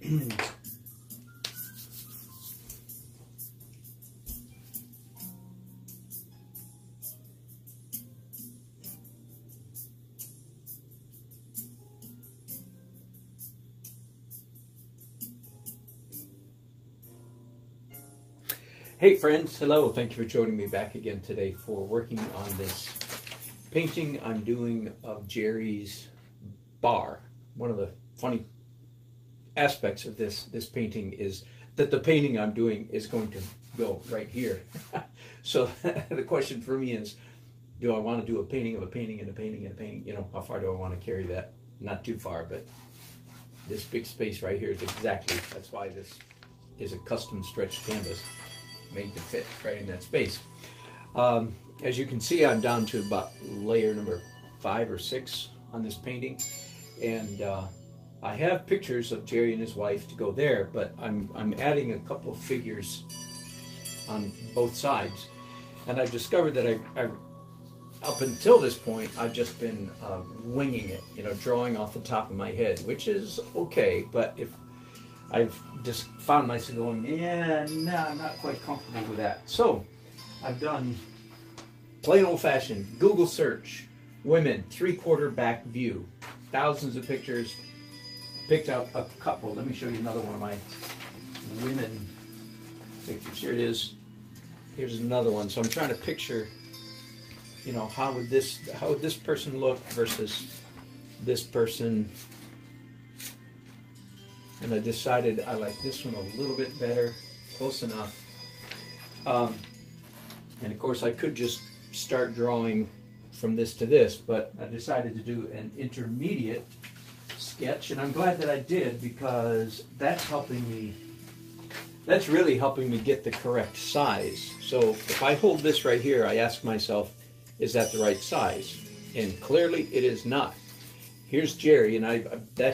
Hey friends, hello. Thank you for joining me back again today for working on this painting I'm doing of Jerry's bar. One of the funny aspects of this painting is that the painting I'm doing is going to go right here. So the question for me is, do I want to do a painting of a painting and a painting and a painting? You know, how far do I want to carry that? Not too far, but this big space right here is exactly, that's why this is a custom stretched canvas made to fit right in that space. As you can see, I'm down to about layer number 5 or 6 on this painting, and I have pictures of Jerry and his wife to go there, but I'm adding a couple of figures on both sides, and I've discovered that I up until this point I've just been winging it, you know, drawing off the top of my head, which is okay, but if I've just found myself going, yeah, no, I'm not quite comfortable with that. So I've done plain old-fashioned Google search, women, 3/4 back view, thousands of pictures, picked out a couple. Let me show you another one of my women pictures. Here it is. Here's another one. So I'm trying to picture, you know, how would this person look versus this person. And I decided I like this one a little bit better, close enough. And of course I could just start drawing from this to this, but I decided to do an intermediate sketch, and I'm glad that I did, because that's really helping me get the correct size. So if I hold this right here, I ask myself, is that the right size? And clearly it is not. Here's Jerry, and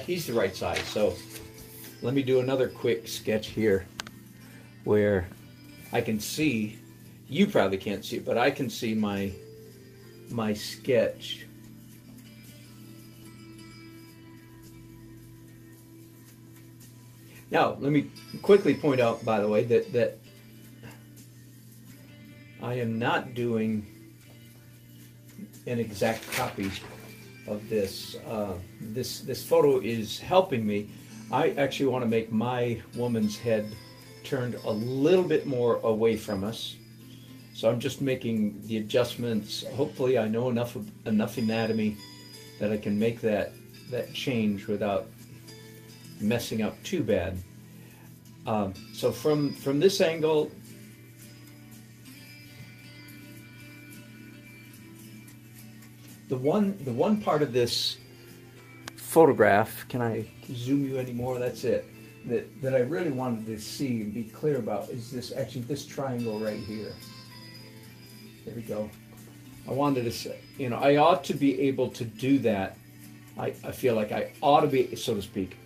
he's the right size. So let me do another quick sketch here where I can see, you probably can't see it, but I can see my sketch. Now, let me quickly point out, by the way, that I am not doing an exact copy of this. This photo is helping me. I actually want to make my woman's head turned a little bit more away from us. So I'm just making the adjustments. Hopefully I know enough anatomy that I can make that change without messing up too bad. So from this angle, the one part of this photograph, can I zoom you anymore? That's it. That I really wanted to see and be clear about is this triangle right here. There we go. I wanted to say, you know, I ought to be able to do that. I feel like I ought to be, so to speak,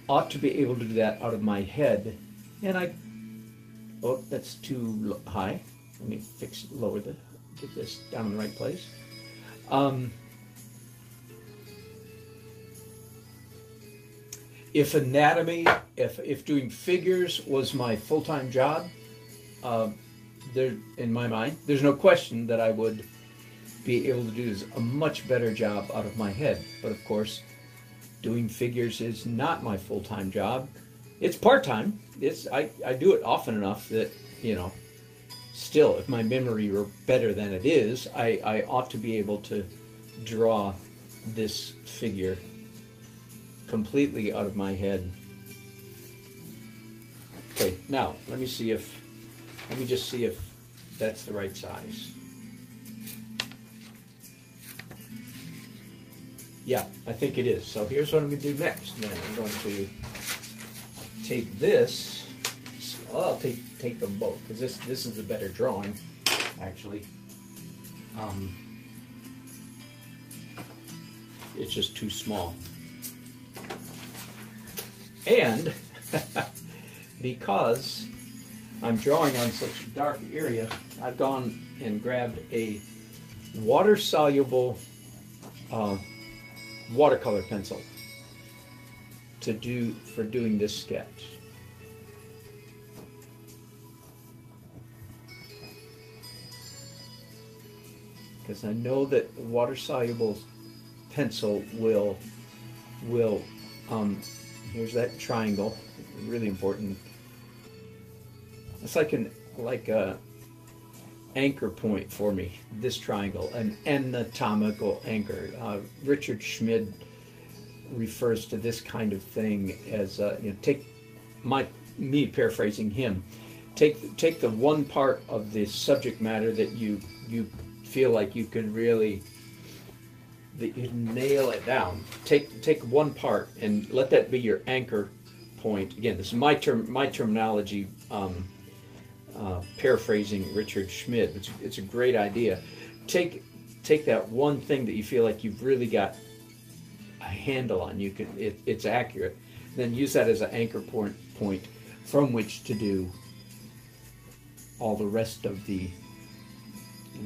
ought to be able to do that out of my head. And oh, that's too high. Let me get this down in the right place. If anatomy, if doing figures was my full-time job, in my mind, there's no question that I would be able to do a much better job out of my head. But of course, doing figures is not my full-time job. It's part-time. I do it often enough that, you know, still, if my memory were better than it is, I ought to be able to draw this figure completely out of my head. Okay, now let me just see if that's the right size. Yeah, I think it is. So here's what I'm going to do next. Then I'm going to take this. Well, I'll take them both, because this is a better drawing, actually. It's just too small. And because I'm drawing on such a dark area, I've gone and grabbed a water-soluble watercolor pencil for doing this sketch. Because I know that water-soluble pencil will here's that triangle, really important. It's like a anchor point for me, this triangle, an anatomical anchor. Richard Schmid refers to this kind of thing as, me paraphrasing him, take the one part of the subject matter that you feel like you can really you nail it down. Take one part and let that be your anchor point. Again, this is my terminology, paraphrasing Richard Schmid. It's a great idea. Take that one thing that you feel like you've really got a handle on. It's accurate. Then use that as an anchor point from which to do all the rest of the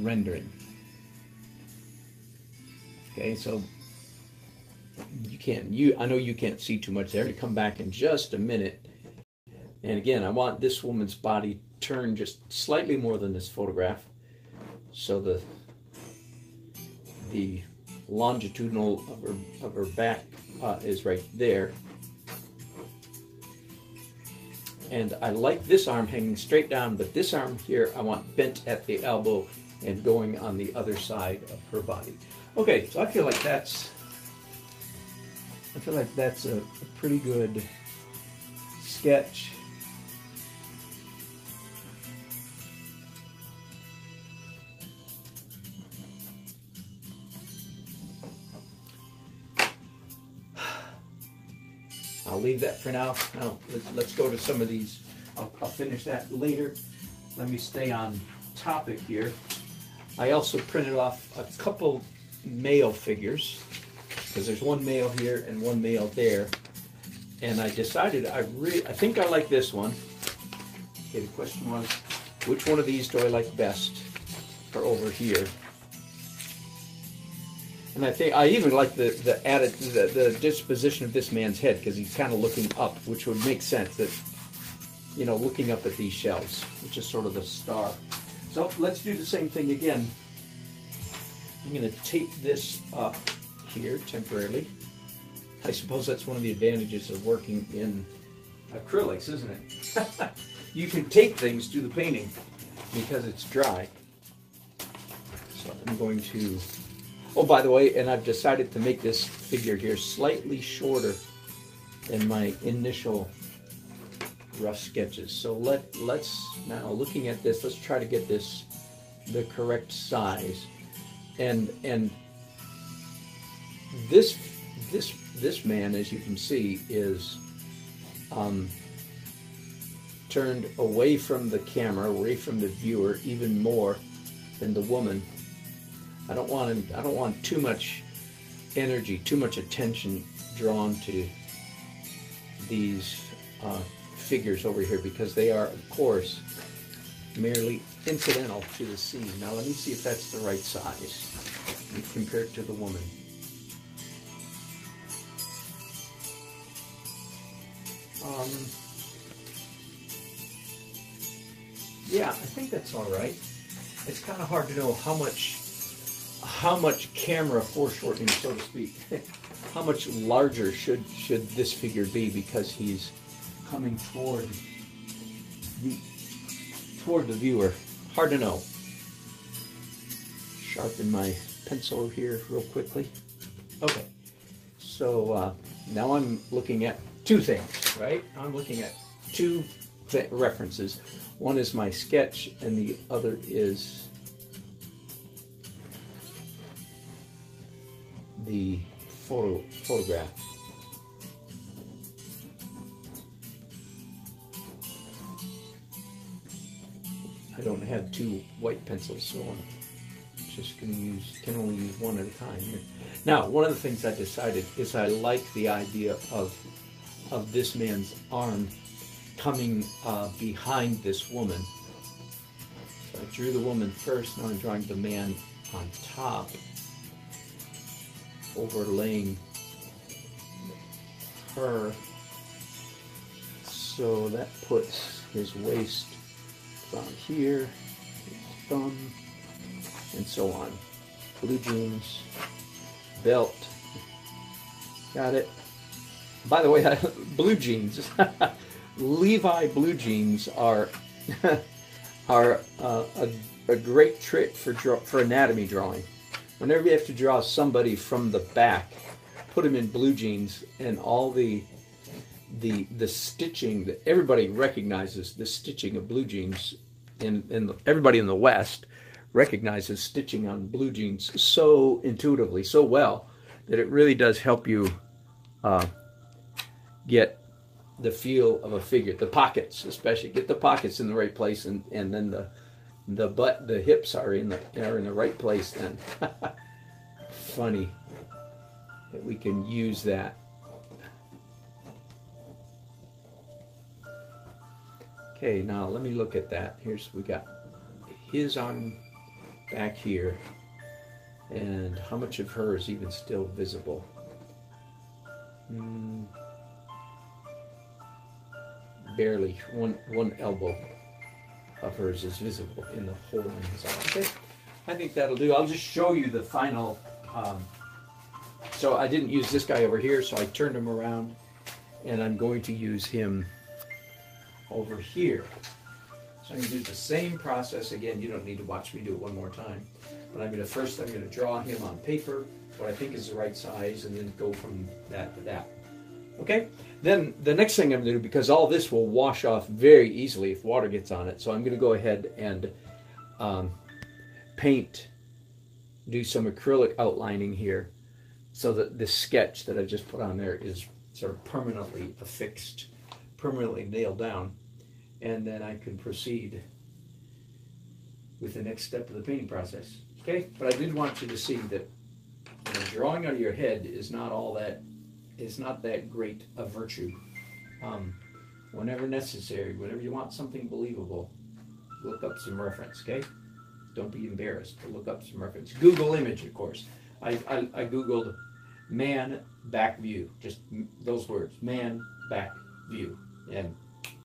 rendering. Okay, so I know you can't see too much there. To come back in just a minute. And again, I want this woman's body turned just slightly more than this photograph. So the longitudinal of her back is right there. And I like this arm hanging straight down, but this arm here I want bent at the elbow and going on the other side of her body. Okay, so I feel like that's a pretty good sketch. I'll leave that for now. Now let's go to some of these. I'll finish that later. Let me stay on topic here. I also printed off a couple male figures, because there's one male here and one male there, and I decided I think I like this one. Okay, the question was, which one of these do I like best for over here? And I think I even like the disposition of this man's head, because he's kind of looking up, which would make sense, that looking up at these shelves, which is sort of the star. So let's do the same thing again. I'm going to tape this up here temporarily. I suppose that's one of the advantages of working in acrylics, isn't it? You can tape things to the painting because it's dry. So I'm going to, oh, by the way, and I've decided to make this figure here slightly shorter than my initial rough sketches. So let's now, looking at this, let's try to get this the correct size. And this man, as you can see, is turned away from the camera, away from the viewer, even more than the woman. I don't want too much energy, too much attention drawn to these figures over here, because they are, of course, merely incidental to the scene. Now let me see if that's the right size compared to the woman. Yeah, I think that's all right. It's kind of hard to know how much camera foreshortening, so to speak, how much larger should this figure be, because he's coming toward the viewer. Hard to know. Sharpen my pencil here real quickly. Okay, so now I'm looking at two things, right? I'm looking at two references. One is my sketch, and the other is the photograph. I don't have two white pencils, so I'm just going to can only use one at a time here. Now, one of the things I decided is I like the idea of this man's arm coming behind this woman. So I drew the woman first, now I'm drawing the man on top, overlaying her So that puts his waist on here, his thumb, and so on. Blue jeans, belt. Got it. By the way, blue jeans. Levi blue jeans are a great trick for anatomy drawing. Whenever you have to draw somebody from the back, put them in blue jeans, and all the stitching that everybody recognizes, the stitching of blue jeans, everybody in the West recognizes stitching on blue jeans so intuitively, so well, that it really does help you get the feel of a figure. The pockets, especially, get the pockets in the right place, and then the hips are in the right place. Then funny that we can use that. Okay, now let me look at that. We got his arm back here, and how much of her is even still visible? Barely. One elbow of hers is visible in the hole in his arm. Okay, I think that'll do. I'll just show you the final. So I didn't use this guy over here, so I turned him around, and I'm going to use him over here. So I'm going to do the same process again. You don't need to watch me do it one more time. But I'm going to draw him on paper, what I think is the right size, and then go from that to that. Okay? Then the next thing I'm going to do, because all this will wash off very easily if water gets on it, so I'm going to go ahead and do some acrylic outlining here, so that this sketch that I just put on there is sort of permanently affixed, permanently nailed down, and then I can proceed with the next step of the painting process. Okay, but I did want you to see that drawing out of your head is not that great a virtue. Whenever necessary, whenever you want something believable, look up some reference. Okay, don't be embarrassed, but look up some reference. Google image, of course. I googled man back view, just those words, man back view, and